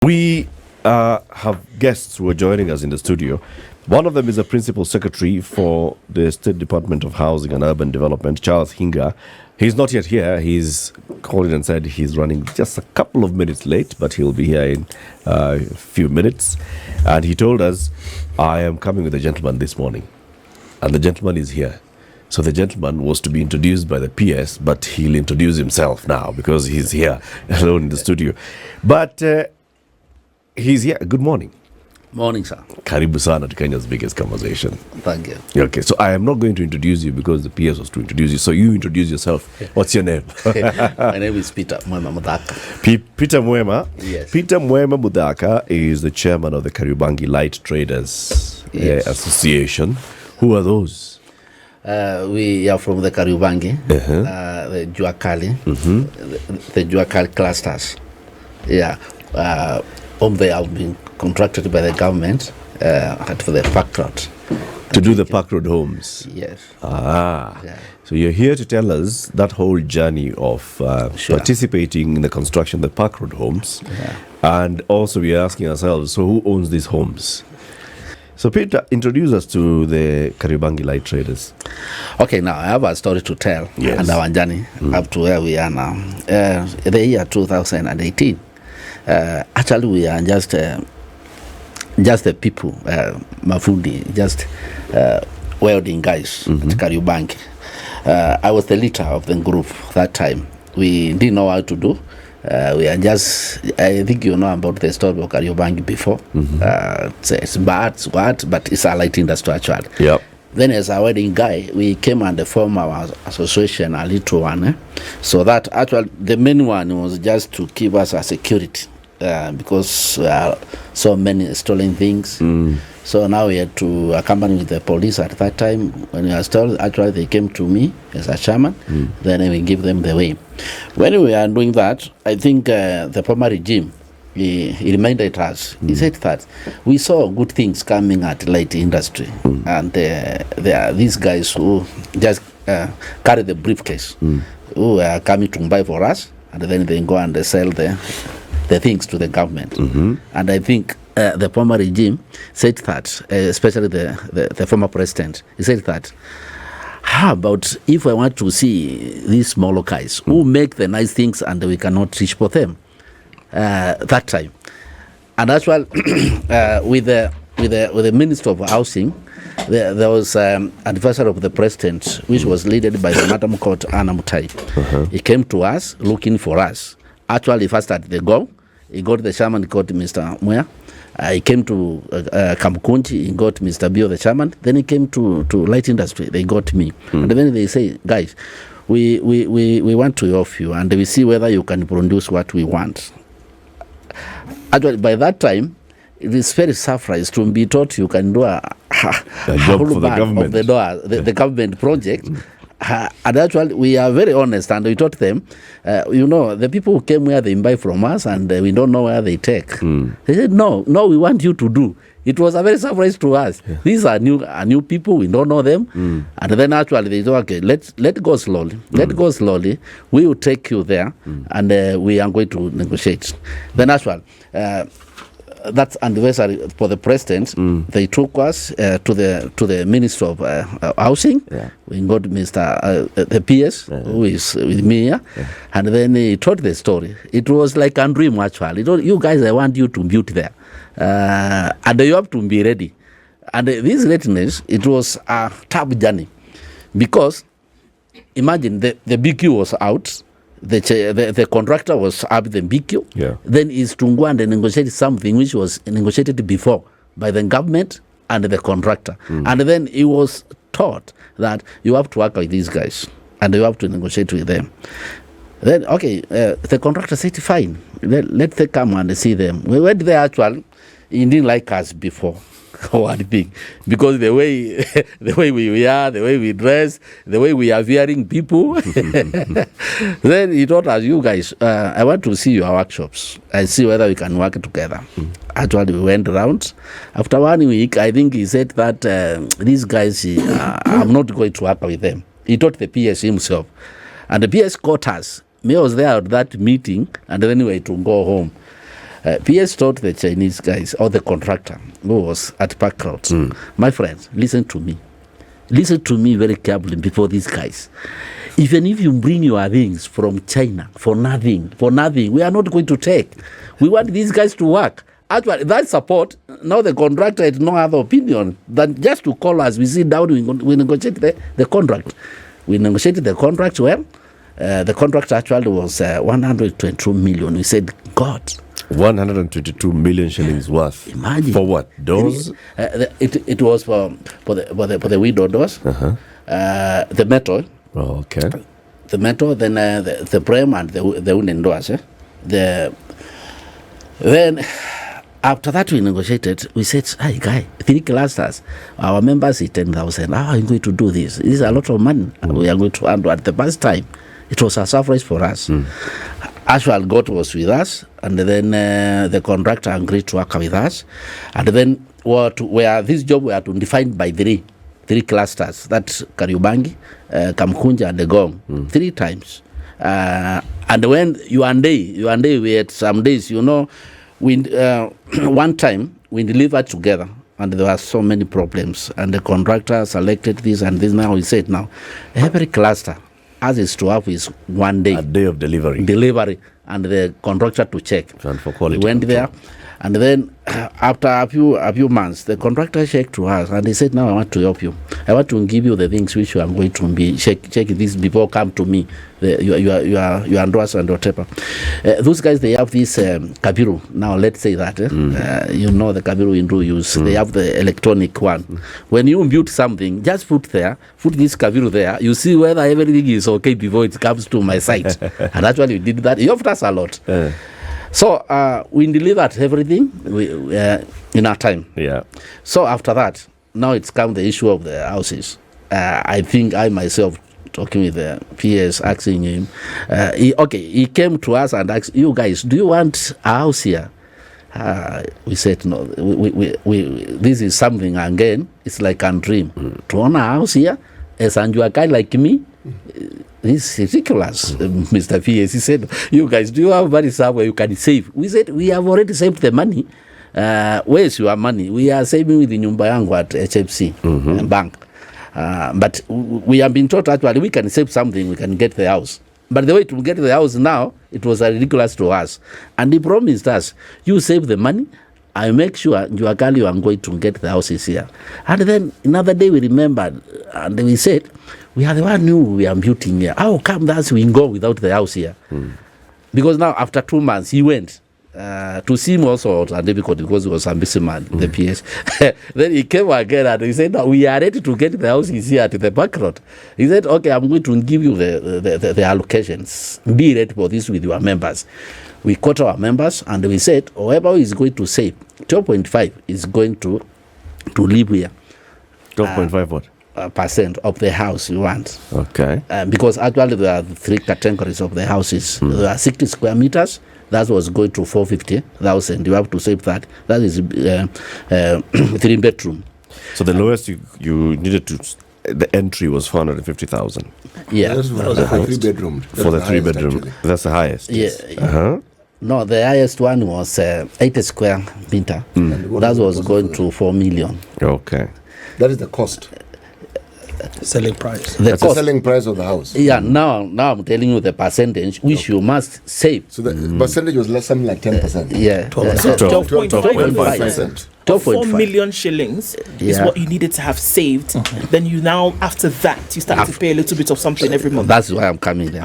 We have guests who are joining us in the studio. One of them is the Principal Secretary for the State Department of Housing and Urban Development, Charles Hinga. He's not yet here. He's called in and said he's running just a couple of minutes late, but he'll be here in a few minutes. And he told us, I am coming with a gentleman this morning. And the gentleman is here. So the gentleman was to be introduced by the PS, but he'll introduce himself now because he's here alone in the studio. But he's here. Good morning. Morning, sir. Karibu sana to Kenya's biggest conversation. Thank you. Okay, so I am not going to introduce you because the PS was to introduce you. So you introduce yourself. What's your name? My name is Peter Muema Mudhaka. Peter Muema. Yes. Peter Muema Mudhaka is the chairman of the Kariobangi Light Traders Association. Who are those? We are from the Kariobangi, the Juakali, the Juakali clusters. Yeah. They have been contracted by the government for the park road. To do the park road homes? Yes. Yeah. So you're here to tell us that whole journey of participating in the construction of the park road homes. Yeah. And also we are asking ourselves, so who owns these homes? So Peter, introduce us to the Kariobangi Light Traders. Okay, now I have a story to tell. Yes. And our journey up to where we are now. The year 2018. Actually, we are just the people, Mafundi, just welding guys at Kariobangi. I was the leader of the group that time. We didn't know how to do. We are just, I think you know about the story of Kariobangi before. It's bad, but it's a light industry actually. Yep. Then as a wedding guy, we came and formed our association, a little one. So that actually the main one was just to keep us a security because so many stolen things. So now we had to accompany with the police at that time. When we were stolen, actually they came to me as a chairman. Then we give them the way. When we are doing that, I think the former regime, he reminded us, he said that we saw good things coming at light industry, and there are these guys who just carry the briefcase, who are coming to buy for us, and then they go and they sell the things to the government. And I think the former regime said that, especially the former president, he said that, how about if I want to see these smaller guys who make the nice things and we cannot reach for them? That time, and as well with the Minister of Housing, there was advisor of the president, which was led by the Madam Court Anna Mutai. He came to us looking for us. Actually, first at the go, he got the chairman, got Mr. Muea. He came to Kamkunji, he got Mr. Bio, the chairman. Then he came to light industry, they got me. And then they say, guys, we want to offer you, and we see whether you can produce what we want. Actually, by that time, it is very surprised to be taught you can do a job for the government. Of the government project. And actually, we are very honest, and we taught them, the people who came here, they buy from us, and we don't know where they take. They said, no, we want you to do. It was a very surprise to us. Yeah. These are new people, we don't know them. And then actually they said, okay, let go slowly. Let go slowly. We will take you there, and we are going to negotiate. Then actually, that's anniversary for the president. They took us to the Minister of Housing. Yeah. We got Mr. The PS, who is with me here, and then he told the story. It was like a dream actually. He told, you guys, I want you to build there, and you have to be ready. And this readiness, it was a tough journey, because imagine the BQ was out. The contractor was up the BQ. Yeah. Then is to go and negotiate something which was negotiated before by the government and the contractor. And then he was taught that you have to work with these guys and you have to negotiate with them. Then, okay, the contractor said, fine, let them come and see them. We went there actually, he didn't like us before. One thing, because the way we are, the way we dress, the way we are fearing people. Then he told us, you guys, I want to see your workshops and see whether we can work together. Actually, we went around. After 1 week, I think he said that these guys, I'm not going to work with them. He told the PS himself. And the PS caught us. Me was there at that meeting, and then we had to go home. PS told the Chinese guys, or the contractor who was at Park Roads, my friends, listen to me. Listen to me very carefully before these guys. Even if you bring your things from China for nothing, we are not going to take. We want these guys to work. Actually, that support, now the contractor had no other opinion than just to call us. We sit down, we negotiate the contract. We negotiated the contract well. The contract actually was 122 million. We said, God. 122 million shillings worth. Imagine. For what? Doors? It was for the window doors, the metal. Oh, okay. The metal, then the frame and the wooden doors. Then after that we negotiated. We said, "Hey, guy, 3 clusters. Our members is 10,000. How are you going to do this? This is a lot of money. We are going to handle at the first time." It was a surprise for us. Actual God was with us, and then the contractor agreed to work with us, and then where this job were to defined by three clusters. That's Kariobangi, Kamkunja, and the Gong. 3 times. And when you and they, we had some days, we one time we delivered together, and there were so many problems, and the contractor selected this and this. Now he said, now every cluster as is to have is 1 day. A day of delivery. And the contractor to check. And for quality We went control. there, and then after a few months, the contractor checked to us, and he said, "Now I want to help you. I want to give you the things which you are going to be check this before come to me. You endorse and whatever." Those guys, they have this Kabiru. Now let's say that the Kabiru Hindu use. They have the electronic one. When you build something, just put this Kabiru there. You see whether everything is okay before it comes to my site. And actually, we did that. It helped us a lot. So we delivered everything in our time. Yeah. So after that, now it's come the issue of the houses. I think I myself, talking with the PS, asking him, he came to us and asked, "You guys, do you want a house here?" We said, "No, this is something, again, it's like a dream. To own a house here, as a guy like me, this is ridiculous." Mr. PS, he said, "You guys, do you have money somewhere you can save?" We said, "We have already saved the money. Where's your money?" "We are saving with the Nyumba Yangu at HFC bank. But we have been taught actually we can save something, we can get the house. But the way to get the house now, it was ridiculous to us. And he promised us, you save the money, I make sure you are going to get the houses here." And then another day we remembered, and we said, "We are the one who we are building here. How come that we go without the house here?" Because now after 2 months he went to see him also was difficult because he was a busy man, the PS. Then he came again and he said, "No, we are ready to get the houses here at the back road." He said, "Okay, I'm going to give you the allocations. Be ready for this with your members." We caught our members and we said, whoever is going to save 12.5 is going to live here. 12.5 what? Percent of the house you want. Okay. Because actually there are 3 categories of the houses. There are 60 square meters. That was going to 450,000. You have to save that. That is 3 bedroom. So the lowest you needed to, the entry was 450,000. Yeah. That was for 3 bedroom. For the 3 bedroom. That's the highest. Yeah. No, the highest one was 80 square meter. That was going to 4 million. Okay. That is the cost. Selling price. That's the selling price of the house. Yeah, now I'm telling you the percentage which you must save. So the percentage was less, something like 10%. Yeah. 12.5%. 12.5. 4 million shillings is what you needed to have saved. Then you now, after that, you start to pay a little bit of something every month. That's why I'm coming there.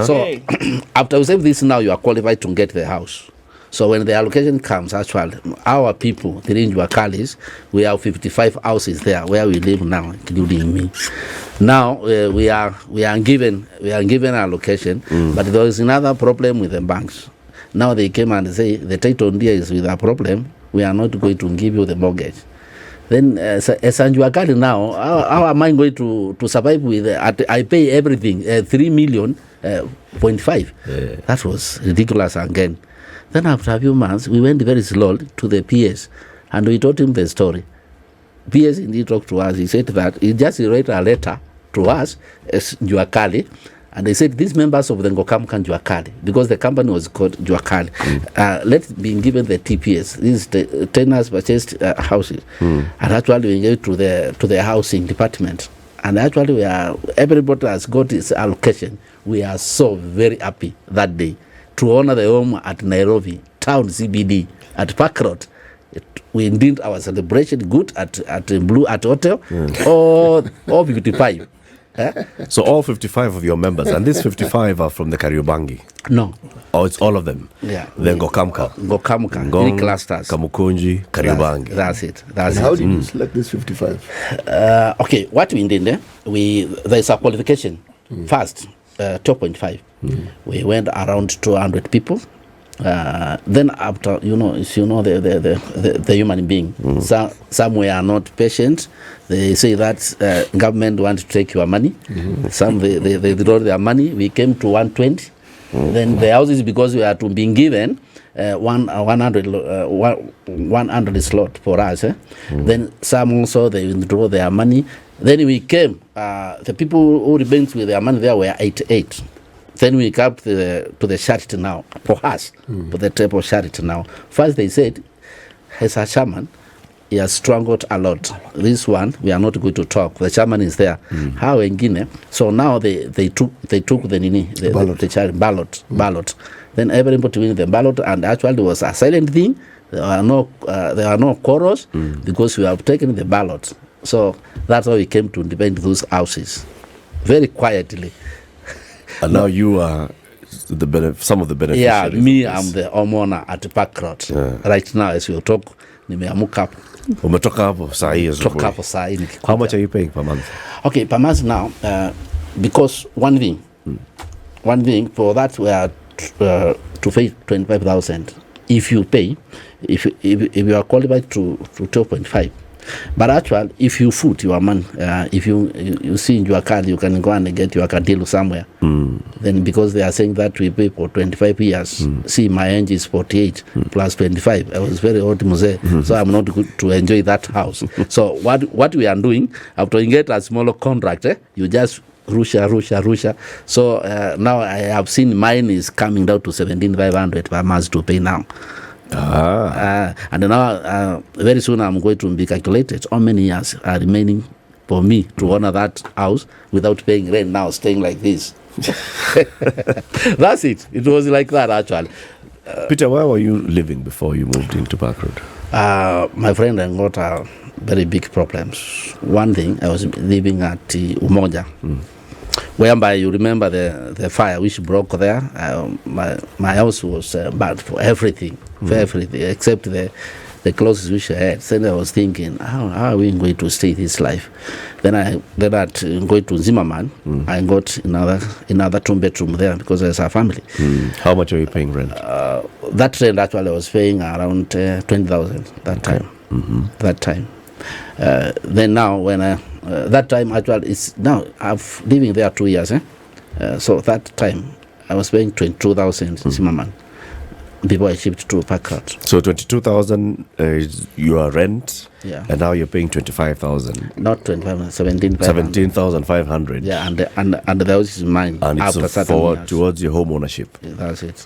So after you save this now, you are qualified to get the house. So when the allocation comes, actually, our people, the Njuakalis, we have 55 houses there where we live now, including me. Now we are given allocation, but there is another problem with the banks. Now they came and say the title deed is with a problem. We are not going to give you the mortgage. Then as Njuakali now, how am I going to survive with? I pay everything 3 million, 0.5. That was ridiculous again. Then after a few months, we went very slowly to the PS, and we told him the story. PS indeed talked to us. He said that he just wrote a letter to us as Njuakali, And they said these members of the Ngokamkan Juakali, because the company was called Juakali, let's be given the TPS. These tenants purchased houses, and actually we gave to the housing department. And actually everybody has got its allocation. We are so very happy that day to honor the home at Nairobi town CBD at Park Road. We did our celebration good at Blue at Hotel. All 55. So all 55 of your members, and these 55 are from the Kariobangi. No. Oh, it's all of them. Yeah. Then Ngokamka, Three clusters. Kamukunji, Kariobangi. That's it. And how did you select this 55? Okay, what we did, there's a qualification. First, 2.5. We went around 200 people. Then after, the human being, some were not patient. They say that government want to take your money. Some they draw their money. We came to 120. Then the houses, because we are to be given 100 slot for us. Then some also they withdraw their money. Then we came. The people who remained with their money there were 88. Then we come to the charity now for us, for the type of charity now. First they said, as a chairman, he has struggled a lot. This one we are not going to talk. The chairman is there. How in Guinea? So now they took the charity ballot. Then everybody win the ballot, and actually it was a silent thing. There are no quarrels because we have taken the ballot. So that's how we came to defend those houses, very quietly. And now you are some of the beneficiaries. Yeah, me, I'm the homeowner at Park Road. Right now, as we talk, nimeamuka hapo. Umetoka hapo saa hii asubuhi. Toka hapo saa hii. How much are you paying per month? Okay, per month now, because one thing for that we are to pay 25,000. If you pay, if you are qualified to 2.5. But actually, if you foot your man, if you see in your card, you can go and get your card deal somewhere. Then because they are saying that we pay for 25 years, see my age is 48 plus 25. I was very old, Muse, so I'm not good to enjoy that house. So what we are doing, after you get a smaller contract, you just rusha. So now I have seen mine is coming down to 17,500 per month to pay now. And now very soon I'm going to be calculated how many years are remaining for me to honor that house without paying rent, now staying like this. That's it. It was like that actually. Peter, where were you living before you moved into Park Road? My friend, I got very big problems. One thing, I was living at Umoja, whereby you remember the fire which broke there. My house was bad for everything, except the clothes which I had. Then I was thinking, how are we going to stay this life? Then at going to Zimmerman, I got another 2-bedroom there because there's a family. How much are you paying rent? That rent actually I was paying around 20,000 that time. That time. Then now when that time actually is now I've living there 2 years. So that time I was paying 22,000 Zimmerman before I shipped to Park Road. So 22,000 is your rent, and now you're paying 25,000. Not 25,000, 17,500. Yeah, and the house is mine. And it's forward towards your home ownership. That's it.